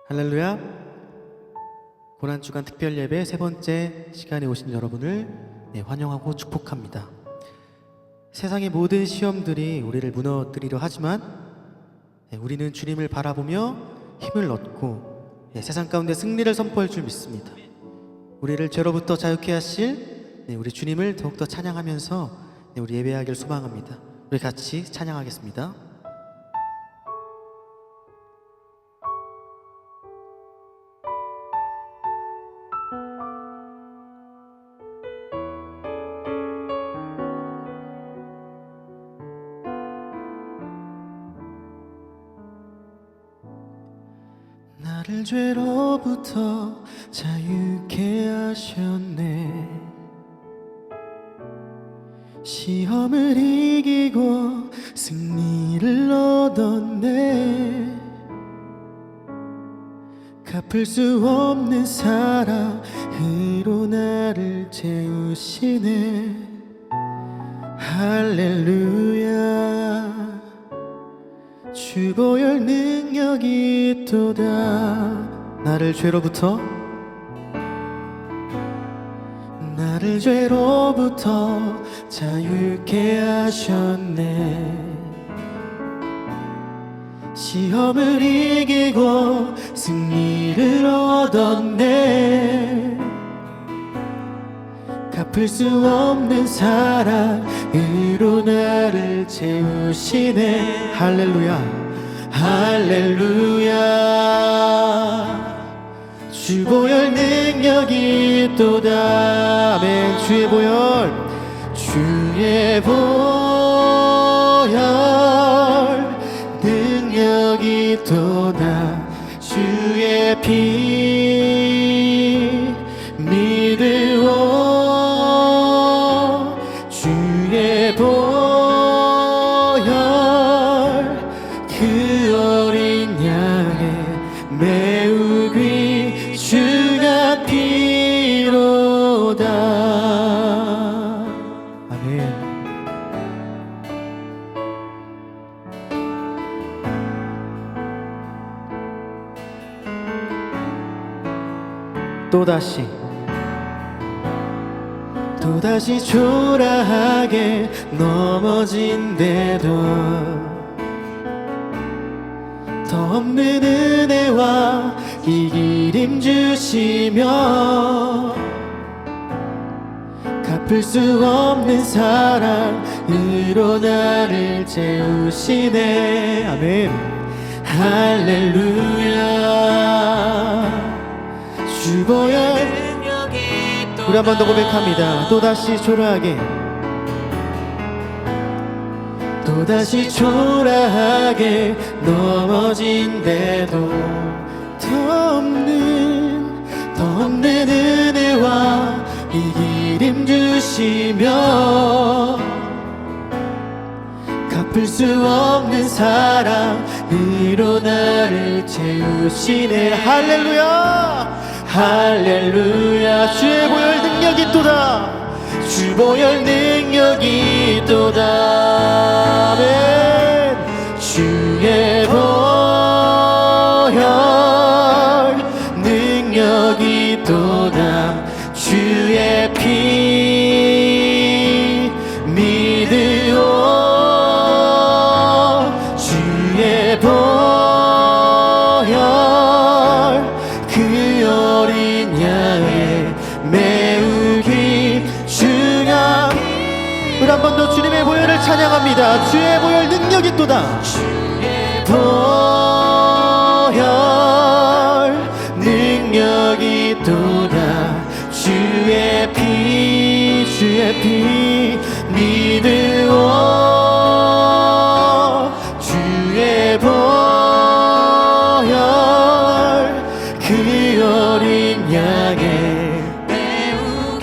할렐루야. 고난주간 특별예배 세 번째 시간에 오신 여러분을 환영하고 축복합니다. 세상의 모든 시험들이 우리를 무너뜨리려 하지만 우리는 주님을 바라보며 힘을 얻고 세상 가운데 승리를 선포할 줄 믿습니다. 우리를 죄로부터 자유케 하실 우리 주님을 더욱더 찬양하면서 우리 예배하길 소망합니다. 우리 같이 찬양하겠습니다. 나를 죄로부터 자유케 하셨네. 시험을 이기고 승리를 얻었네. 갚을 수 없는 사랑으로 나를 채우시네. 할렐루야. 주보혈 능력이 있도다. 나를 죄로부터 자유케 하셨네. 시험을 이기고 승리를 얻었네. 갚을 수 없는 사랑으로 나를 채우시네. 할렐루야. 할렐루야. 주보혈 능력이 있도다. 아멘. 주의 보혈 능력이 있도다. 주의 피 믿으오. 주의 보혈 그 어린 양의 매우 귀중한 피로다. 아멘. 또다시 초라하게 넘어진대도 더 없는 은혜와 이기림 주시며 갚을 수 없는 사랑으로 나를 채우시네. 아멘. 할렐루야. 주보혈 우리 한 번 더 고백합니다. 또다시 초라하게 넘어진대도 더 없는 은혜와 이기림 주시며 갚을 수 없는 사랑으로 나를 채우시네. 할렐루야. 할렐루야. 주의 보혈 능력이 있도다. 주보혈 능력이 있도다. 아멘. 주의 보혈 능력이 있도다. 주의 피 믿으오. 주의 보혈 그 어린 양의 매우 귀중한. 우리 한 번 더 주님의 보혈을 찬양합니다. 주의 보혈 능력이 있도다. 주의 보혈 능력이 있도다. 주의 피 믿으오. 주의 보혈 그 어린 양의 매우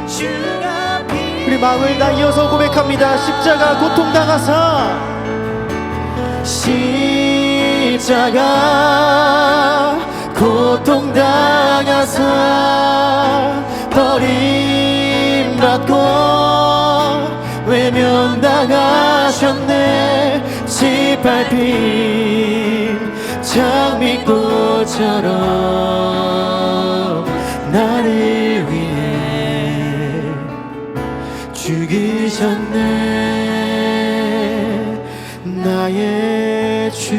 귀중한 피. 우리 마음을 다이어서 고백합니다. 십자가 고통당하사 버림받고 외면당하셨네. 짓밟힌 장미꽃처럼 나를 위해 죽으셨네. 나의 주.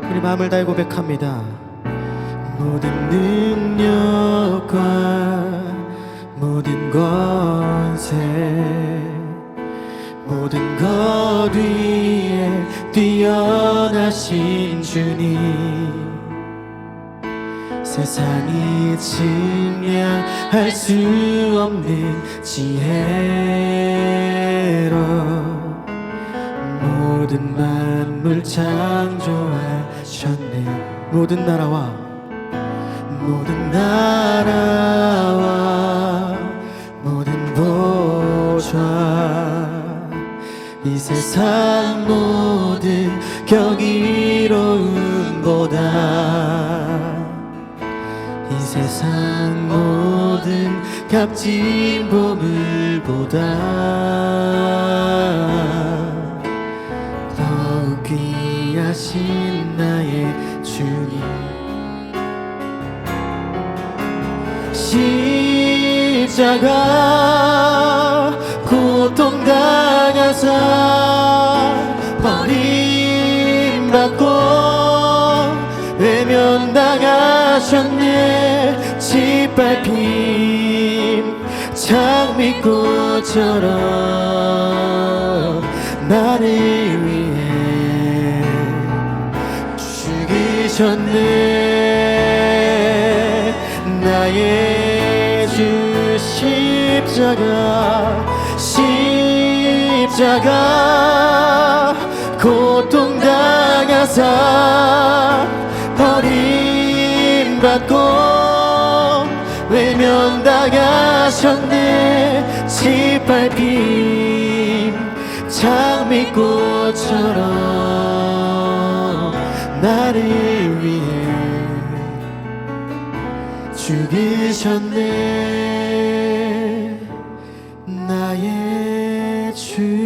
우리 마음을 다해 고백합니다. 모든 능력과 모든 권세 모든 것 위에 뛰어나신 주님, 세상이 증량할 수 없는 지혜로 모든 만물 창조하셨네. 모든 나라와 모든 보좌, 이 세상 모든 경이로움보다, 이 세상 모든 값진 보물보다 더욱 귀하신 나의 주님. 십자가 고통당하사 버림받고 외면당하셨네. 짓밟힌 장미꽃처럼 나를 위해 죽으셨네. 나의 주. 십자가 고통당하사 버림받고 외면당하셨네. 짓밟힌 장미꽃처럼 나를 위해 죽으셨네. 나의 주.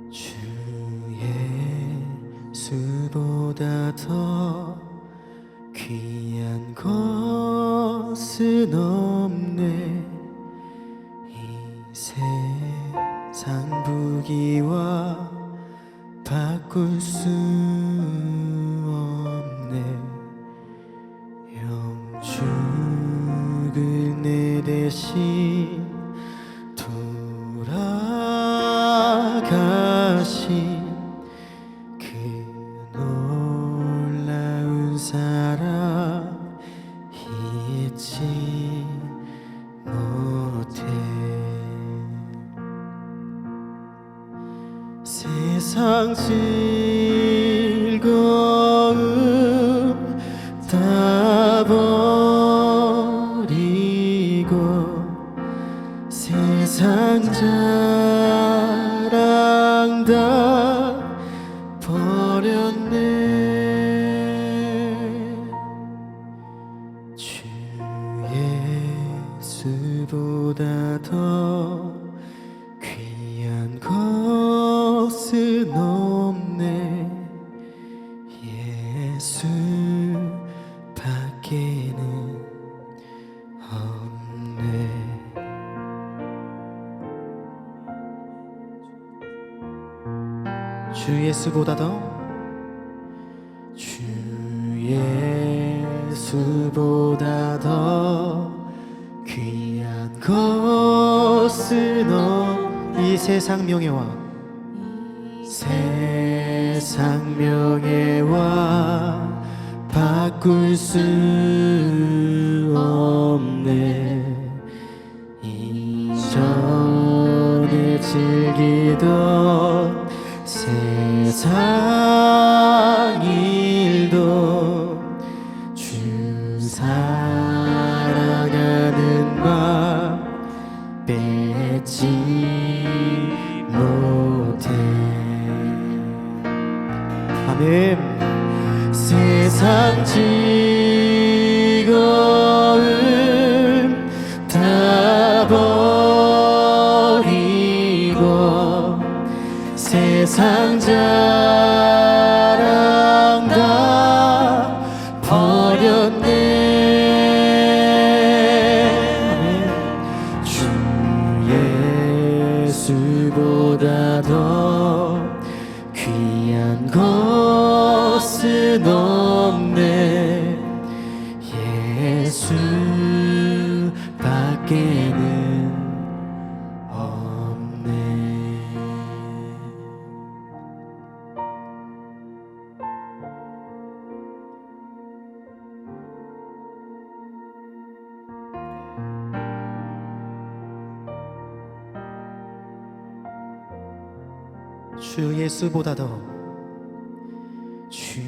주 예수보다 더 귀한 것은 없네. 이 세상 부귀와 바꿀 수 없네. 영죽을 내 대신 돌아가신 그 놀라운 사랑 잊지 못해. 세상 즐거움 다 버리고 세상 자랑 다 버렸네. 주 예수보다 더 귀한 것은 없네. 예수 밖에는 없네. 주 예수보다 더, 주 예수보다 더 귀한 것은 이 세상 명예와 세상 명예와 바꿀 수 없네. 이 즐기던 세상 일도 주 사랑하는 맘 뺏지 못해. 아멘. 세상 즐거움 다 버리고 세상 자랑 다 버렸네. 주 예수보다 더 귀한 것은 없네. 예수밖에는 없네. 주 예수보다 더 주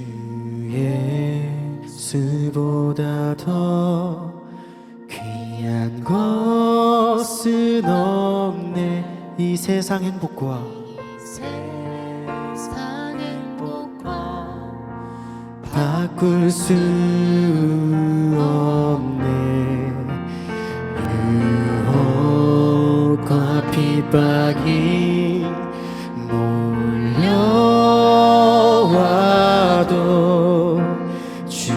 예수보다 더 귀한 것은 없네. 이 세상 행복과 바꿀 수 없네. 유혹과 핍박이 몰려와도 주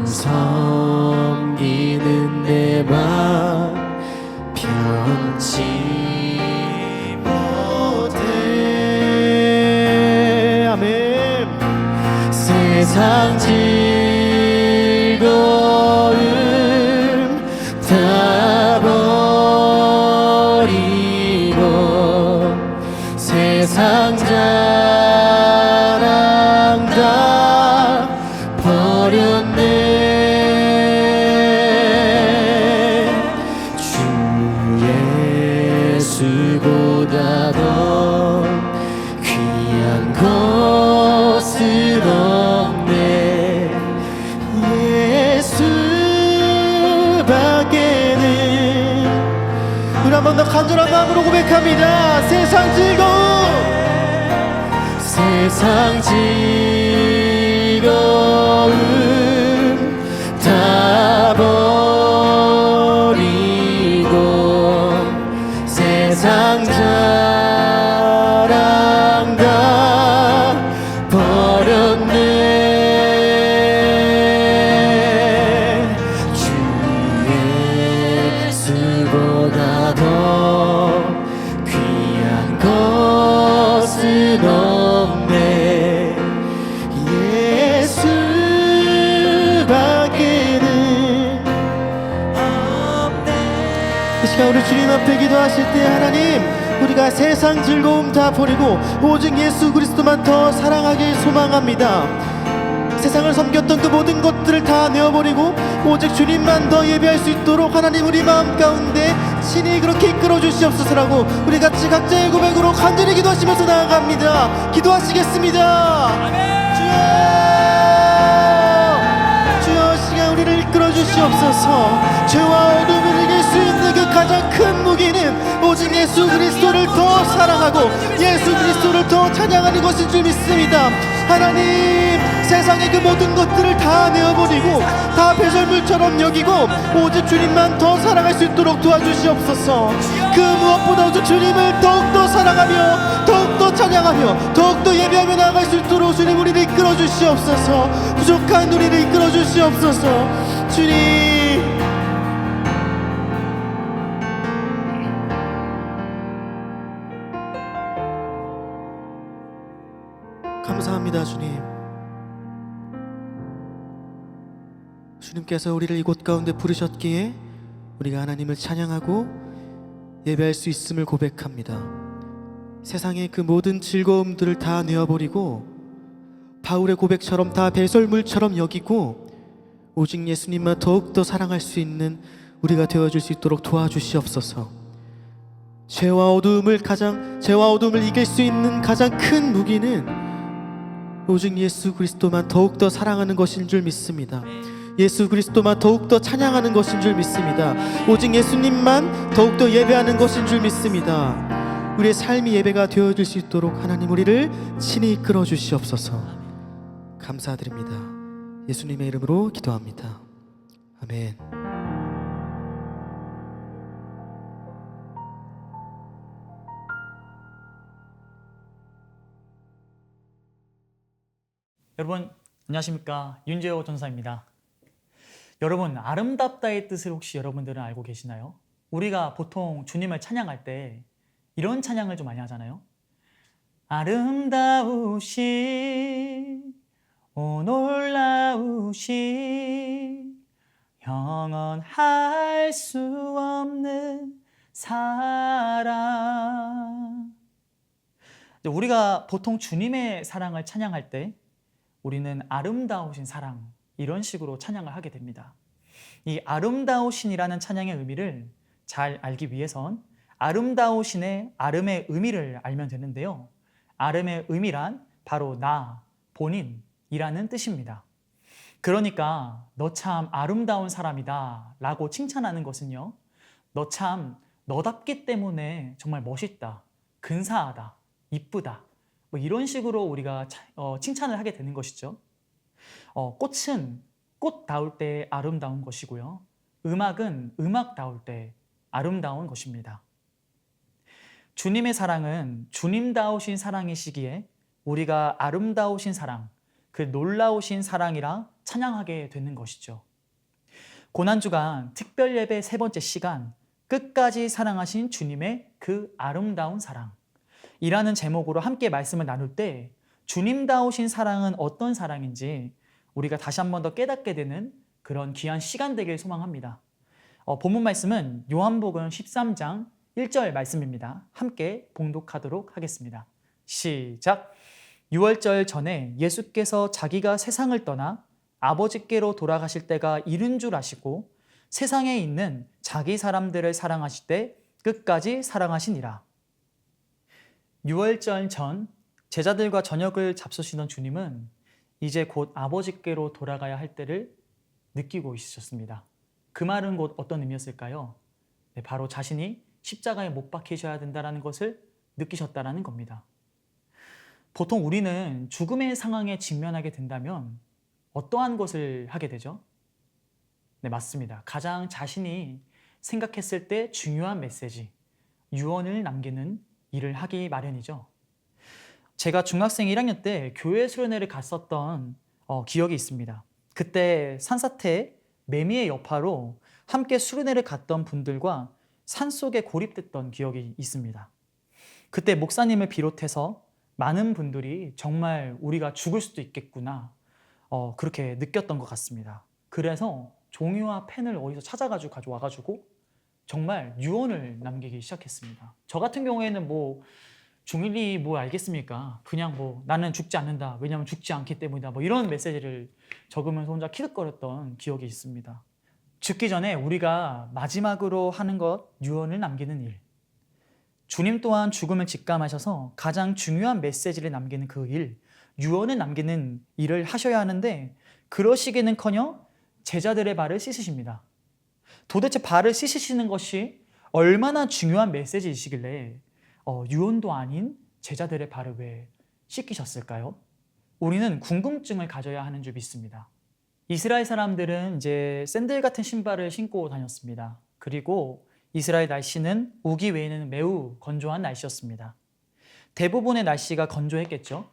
섬기는 내 맘 변치 못해. 아멘. 세상 즐거움 다 버리고 세상 자랑 다 버렸네. 주 예수보다 더 귀한 것은 없네. 예수밖에는. 우리 한 번 더 간절한 마음으로 고백합니다. 세상 즐거움 세상 즐거움 다 버리고 세상 자랑 다 버렸네. 주 예수보다 더 귀한 것은 없네. 예수밖에는 없네. 이 시간 우리 주님 앞에 기도하실 때 하나님, 우리가 세상 즐거움 다 버리고 오직 예수 그리스도만 더 사랑하길 소망합니다. 세상을 섬겼던 그 모든 것들을 다 내어버리고 오직 주님만 더 예배할 수 있도록 하나님 우리 마음 가운데 친히 그렇게 이끌어 주시옵소서라고 우리 같이 각자의 고백으로 간절히 기도하시면서 나아갑니다. 기도하시겠습니다. 주여 시간 우리를 이끌어 주시옵소서. 죄와 어둠을 이길 수 있는 그 가장 큰 무기는 오직 예수 그리스도를 더 사랑하고 예수 그리스도를 더 찬양하는 것인 줄 믿습니다. 하나님, 세상의 그 모든 것들을 다 내어버리고 다 배설물처럼 여기고 오직 주님만 더 사랑할 수 있도록 도와주시옵소서. 그 무엇보다 오직 주님을 더욱더 사랑하며 더욱더 찬양하며 더욱더 예배하며 나아갈 수 있도록 주님 우리를 이끌어 주시옵소서. 부족한 우리를 이끌어 주시옵소서. 주님, 감사합니다. 주님, 주님께서 우리를 이곳 가운데 부르셨기에 우리가 하나님을 찬양하고 예배할 수 있음을 고백합니다. 세상의 그 모든 즐거움들을 다 내어버리고 바울의 고백처럼 다 배설물처럼 여기고 오직 예수님만 더욱더 사랑할 수 있는 우리가 되어줄 수 있도록 도와주시옵소서. 죄와 어둠을 이길 수 있는 가장 큰 무기는 오직 예수 그리스도만 더욱더 사랑하는 것인 줄 믿습니다. 예수 그리스도만 더욱더 찬양하는 것인 줄 믿습니다. 오직 예수님만 더욱더 예배하는 것인 줄 믿습니다. 우리의 삶이 예배가 되어질 수 있도록 하나님 우리를 친히 이끌어 주시옵소서. 감사드립니다. 예수님의 이름으로 기도합니다. 아멘. 여러분 안녕하십니까, 윤재호 전사입니다. 여러분, 아름답다의 뜻을 혹시 여러분들은 알고 계시나요? 우리가 보통 주님을 찬양할 때 이런 찬양을 좀 많이 하잖아요. 아름다우신 오 놀라우신 영원할 수 없는 사랑. 우리가 보통 주님의 사랑을 찬양할 때 우리는 아름다우신 사랑, 이런 식으로 찬양을 하게 됩니다. 이 아름다우신이라는 찬양의 의미를 잘 알기 위해선 아름다우신의 아름의 의미를 알면 되는데요. 아름의 의미란 바로 나, 본인이라는 뜻입니다. 그러니까 너 참 아름다운 사람이다 라고 칭찬하는 것은요, 너 참 너답기 때문에 정말 멋있다, 근사하다, 이쁘다, 뭐 이런 식으로 우리가 칭찬을 하게 되는 것이죠. 꽃은 꽃다울 때 아름다운 것이고요. 음악은 음악다울 때 아름다운 것입니다. 주님의 사랑은 주님다우신 사랑이시기에 우리가 아름다우신 사랑, 그 놀라우신 사랑이라 찬양하게 되는 것이죠. 고난주간 특별예배 3번째 시간, 끝까지 사랑하신 주님의 그 아름다운 사랑 이라는 제목으로 함께 말씀을 나눌 때 주님다우신 사랑은 어떤 사랑인지 우리가 다시 한 번 더 깨닫게 되는 그런 귀한 시간 되길 소망합니다. 본문 말씀은 요한복음 13장 1절 말씀입니다. 함께 봉독하도록 하겠습니다. 시작! 6월절 전에 예수께서 자기가 세상을 떠나 아버지께로 돌아가실 때가 이른 줄 아시고 세상에 있는 자기 사람들을 사랑하실 때 끝까지 사랑하시니라. 6월절 전 제자들과 저녁을 잡수시던 주님은 이제 곧 아버지께로 돌아가야 할 때를 느끼고 있으셨습니다. 그 말은 곧 어떤 의미였을까요? 네, 바로 자신이 십자가에 못 박히셔야 된다는 것을 느끼셨다는 겁니다. 보통 우리는 죽음의 상황에 직면하게 된다면 어떠한 것을 하게 되죠? 네, 맞습니다. 가장 자신이 생각했을 때 중요한 메시지, 유언을 남기는 일을 하기 마련이죠. 제가 중학생 1학년 때 교회 수련회를 갔었던 기억이 있습니다. 그때 산사태 매미의 여파로 함께 수련회를 갔던 분들과 산속에 고립됐던 기억이 있습니다. 그때 목사님을 비롯해서 많은 분들이 정말 우리가 죽을 수도 있겠구나 그렇게 느꼈던 것 같습니다. 그래서 종이와 펜을 어디서 찾아가지고 가져와가지고 정말 유언을 남기기 시작했습니다. 저 같은 경우에는 중일이 알겠습니까? 그냥 나는 죽지 않는다. 왜냐하면 죽지 않기 때문이다. 이런 메시지를 적으면서 혼자 키득거렸던 기억이 있습니다. 죽기 전에 우리가 마지막으로 하는 것, 유언을 남기는 일. 주님 또한 죽음을 직감하셔서 가장 중요한 메시지를 남기는 그 일, 유언을 남기는 일을 하셔야 하는데 그러시기는커녕 제자들의 발을 씻으십니다. 도대체 발을 씻으시는 것이 얼마나 중요한 메시지이시길래 유언도 아닌 제자들의 발을 왜 씻기셨을까요? 우리는 궁금증을 가져야 하는 줄 믿습니다. 이스라엘 사람들은 이제 샌들 같은 신발을 신고 다녔습니다. 그리고 이스라엘 날씨는 우기 외에는 매우 건조한 날씨였습니다. 대부분의 날씨가 건조했겠죠.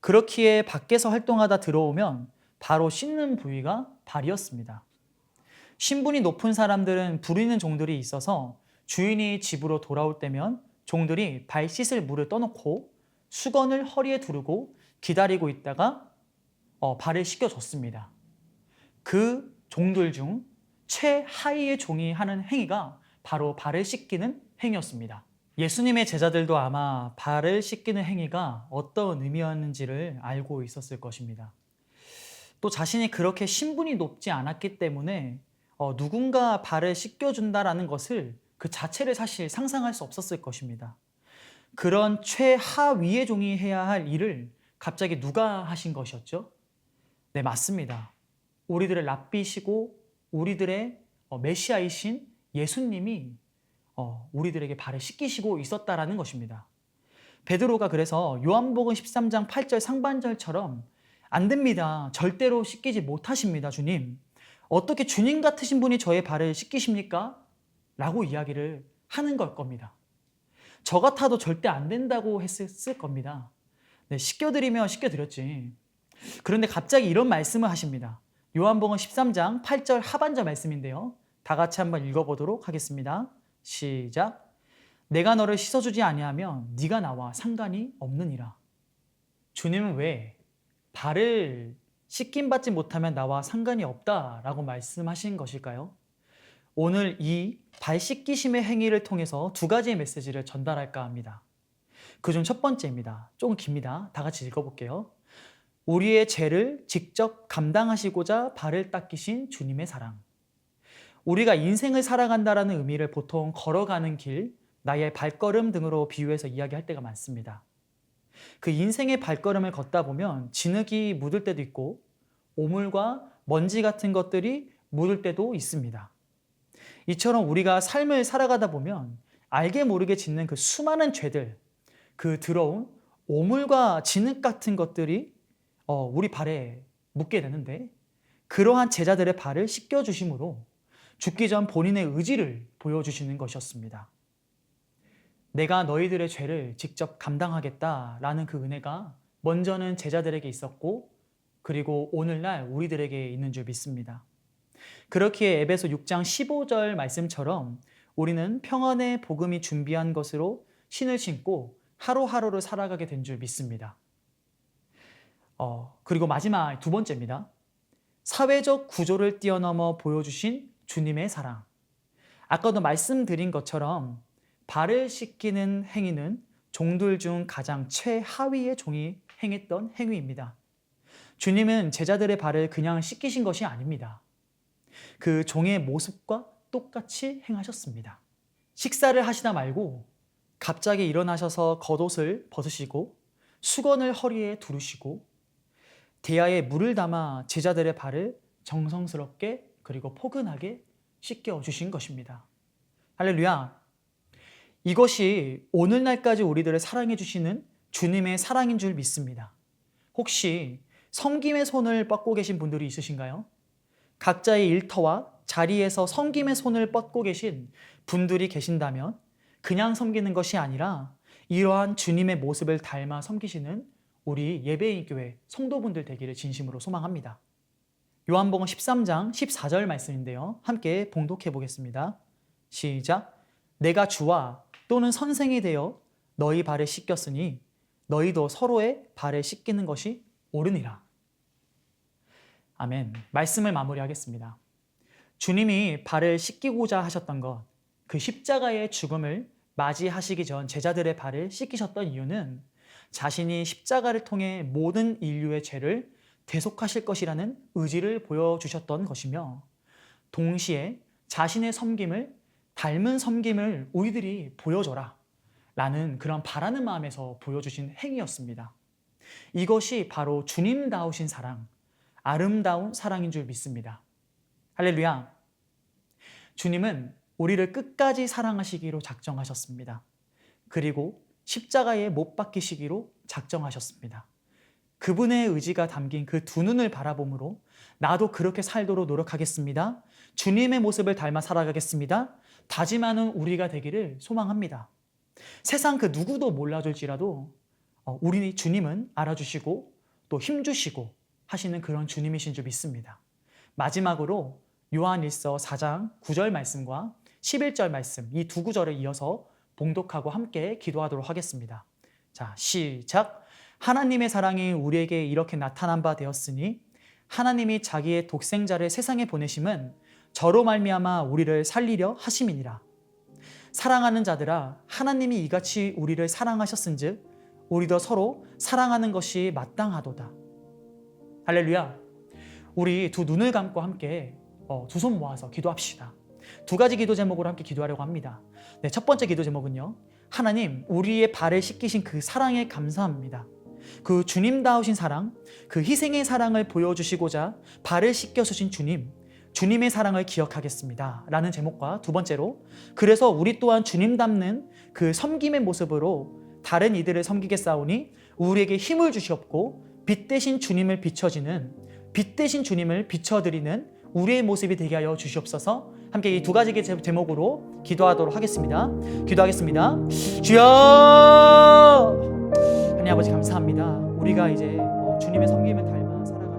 그렇기에 밖에서 활동하다 들어오면 바로 씻는 부위가 발이었습니다. 신분이 높은 사람들은 부리는 종들이 있어서 주인이 집으로 돌아올 때면 종들이 발 씻을 물을 떠놓고 수건을 허리에 두르고 기다리고 있다가 발을 씻겨줬습니다. 그 종들 중 최하위의 종이 하는 행위가 바로 발을 씻기는 행위였습니다. 예수님의 제자들도 아마 발을 씻기는 행위가 어떤 의미였는지를 알고 있었을 것입니다. 또 자신이 그렇게 신분이 높지 않았기 때문에 누군가 발을 씻겨준다라는 것을 그 자체를 사실 상상할 수 없었을 것입니다. 그런 최하위의 종이 해야 할 일을 갑자기 누가 하신 것이었죠? 네, 맞습니다. 우리들의 랍비시고 우리들의 메시아이신 예수님이 우리들에게 발을 씻기시고 있었다라는 것입니다. 베드로가 그래서 요한복음 13장 8절 상반절처럼 안 됩니다. 절대로 씻기지 못하십니다, 주님. 어떻게 주님 같으신 분이 저의 발을 씻기십니까? 라고 이야기를 하는 걸 겁니다. 저 같아도 절대 안 된다고 했을 겁니다. 네, 씻겨드리면 씻겨드렸지. 그런데 갑자기 이런 말씀을 하십니다. 요한복음 13장 8절 하반절 말씀인데요. 다 같이 한번 읽어보도록 하겠습니다. 시작. 내가 너를 씻어주지 아니하면 네가 나와 상관이 없느니라. 주님은 왜 발을 씻김받지 못하면 나와 상관이 없다라고 말씀하신 것일까요? 오늘 이 발 씻기심의 행위를 통해서 두 가지의 메시지를 전달할까 합니다. 그중 첫 번째입니다. 조금 깁니다. 다 같이 읽어볼게요. 우리의 죄를 직접 감당하시고자 발을 닦이신 주님의 사랑. 우리가 인생을 살아간다라는 의미를 보통 걸어가는 길, 나의 발걸음 등으로 비유해서 이야기할 때가 많습니다. 그 인생의 발걸음을 걷다 보면 진흙이 묻을 때도 있고 오물과 먼지 같은 것들이 묻을 때도 있습니다. 이처럼 우리가 삶을 살아가다 보면 알게 모르게 짓는 그 수많은 죄들, 그 더러운 오물과 진흙 같은 것들이 우리 발에 묻게 되는데 그러한 제자들의 발을 씻겨주심으로 죽기 전 본인의 의지를 보여주시는 것이었습니다. 내가 너희들의 죄를 직접 감당하겠다라는 그 은혜가 먼저는 제자들에게 있었고 그리고 오늘날 우리들에게 있는 줄 믿습니다. 그렇기에 에베소 6장 15절 말씀처럼 우리는 평안의 복음이 준비한 것으로 신을 신고 하루하루를 살아가게 된 줄 믿습니다. 그리고 마지막 두 번째입니다. 사회적 구조를 뛰어넘어 보여주신 주님의 사랑. 아까도 말씀드린 것처럼 발을 씻기는 행위는 종들 중 가장 최하위의 종이 행했던 행위입니다. 주님은 제자들의 발을 그냥 씻기신 것이 아닙니다. 그 종의 모습과 똑같이 행하셨습니다. 식사를 하시다 말고 갑자기 일어나셔서 겉옷을 벗으시고 수건을 허리에 두르시고 대야에 물을 담아 제자들의 발을 정성스럽게 그리고 포근하게 씻겨주신 것입니다. 할렐루야! 이것이 오늘날까지 우리들을 사랑해 주시는 주님의 사랑인 줄 믿습니다. 혹시 섬김의 손을 뻗고 계신 분들이 있으신가요? 각자의 일터와 자리에서 섬김의 손을 뻗고 계신 분들이 계신다면 그냥 섬기는 것이 아니라 이러한 주님의 모습을 닮아 섬기시는 우리 예배인 교회 성도분들 되기를 진심으로 소망합니다. 요한복음 13장 14절 말씀인데요. 함께 봉독해 보겠습니다. 시작. 내가 주와 또는 선생이 되어 너희 발을 씻겼으니 너희도 서로의 발을 씻기는 것이 옳으니라. 아멘. 말씀을 마무리하겠습니다. 주님이 발을 씻기고자 하셨던 것, 그 십자가의 죽음을 맞이하시기 전 제자들의 발을 씻기셨던 이유는 자신이 십자가를 통해 모든 인류의 죄를 대속하실 것이라는 의지를 보여주셨던 것이며 동시에 자신의 섬김을 닮은 섬김을 우리들이 보여줘라 라는 그런 바라는 마음에서 보여주신 행위였습니다. 이것이 바로 주님다우신 사랑, 아름다운 사랑인 줄 믿습니다. 할렐루야! 주님은 우리를 끝까지 사랑하시기로 작정하셨습니다. 그리고 십자가에 못 박히시기로 작정하셨습니다. 그분의 의지가 담긴 그 두 눈을 바라봄으로 나도 그렇게 살도록 노력하겠습니다. 주님의 모습을 닮아 살아가겠습니다. 다짐하는 우리가 되기를 소망합니다. 세상 그 누구도 몰라줄지라도 우리 주님은 알아주시고 또 힘주시고 하시는 그런 주님이신 줄 믿습니다. 마지막으로 요한일서 4장 9절 말씀과 11절 말씀 이 두 구절을 이어서 봉독하고 함께 기도하도록 하겠습니다. 자, 시작. 하나님의 사랑이 우리에게 이렇게 나타난 바 되었으니 하나님이 자기의 독생자를 세상에 보내심은 저로 말미암아 우리를 살리려 하심이니라. 사랑하는 자들아, 하나님이 이같이 우리를 사랑하셨은즉 우리도 서로 사랑하는 것이 마땅하도다. 할렐루야. 우리 두 눈을 감고 함께 두 손 모아서 기도합시다. 두 가지 기도 제목으로 함께 기도하려고 합니다. 네, 첫 번째 기도 제목은요. 하나님, 우리의 발을 씻기신 그 사랑에 감사합니다. 그 주님다우신 사랑, 그 희생의 사랑을 보여주시고자 발을 씻겨주신 주님, 주님의 사랑을 기억하겠습니다. 라는 제목과 두 번째로, 그래서 우리 또한 주님 닮는 그 섬김의 모습으로 다른 이들을 섬기겠사오니 우리에게 힘을 주시옵고 빛 대신 주님을 비춰지는, 빛 대신 주님을 비춰드리는 우리의 모습이 되게 하여 주시옵소서. 함께 이 두 가지 제목으로 기도하도록 하겠습니다. 기도하겠습니다. 주여! 하나님 아버지 감사합니다. 우리가 이제 주님의 섬김을 닮아 살아가는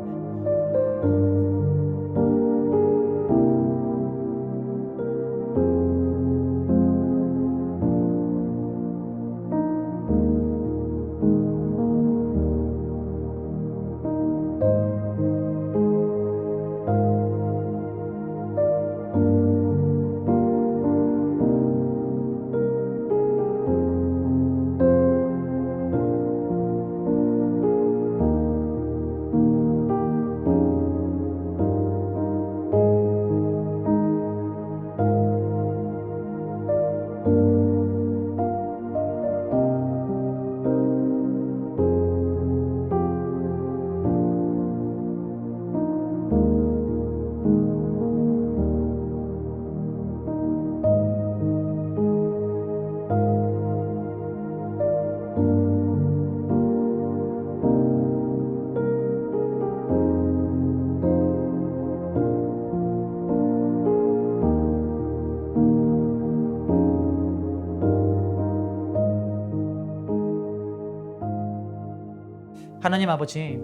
하나님 아버지,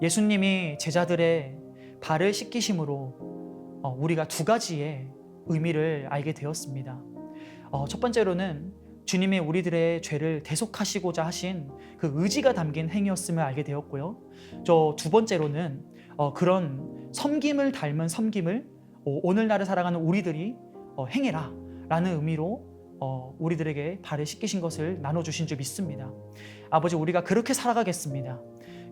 예수님이 제자들의 발을 씻기심으로 우리가 두 가지의 의미를 알게 되었습니다. 첫 번째로는 주님이 우리들의 죄를 대속하시고자 하신 그 의지가 담긴 행위였음을 알게 되었고요. 두 번째로는 그런 섬김을 닮은 섬김을 오늘날을 살아가는 우리들이 행해라 라는 의미로 우리들에게 발을 씻기신 것을 나눠주신 줄 믿습니다. 아버지, 우리가 그렇게 살아가겠습니다.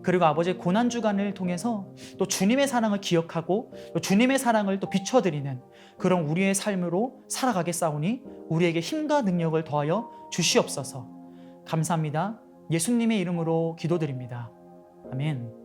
그리고 아버지, 고난주간을 통해서 또 주님의 사랑을 기억하고 또 주님의 사랑을 또 비춰드리는 그런 우리의 삶으로 살아가겠사오니 우리에게 힘과 능력을 더하여 주시옵소서. 감사합니다. 예수님의 이름으로 기도드립니다. 아멘.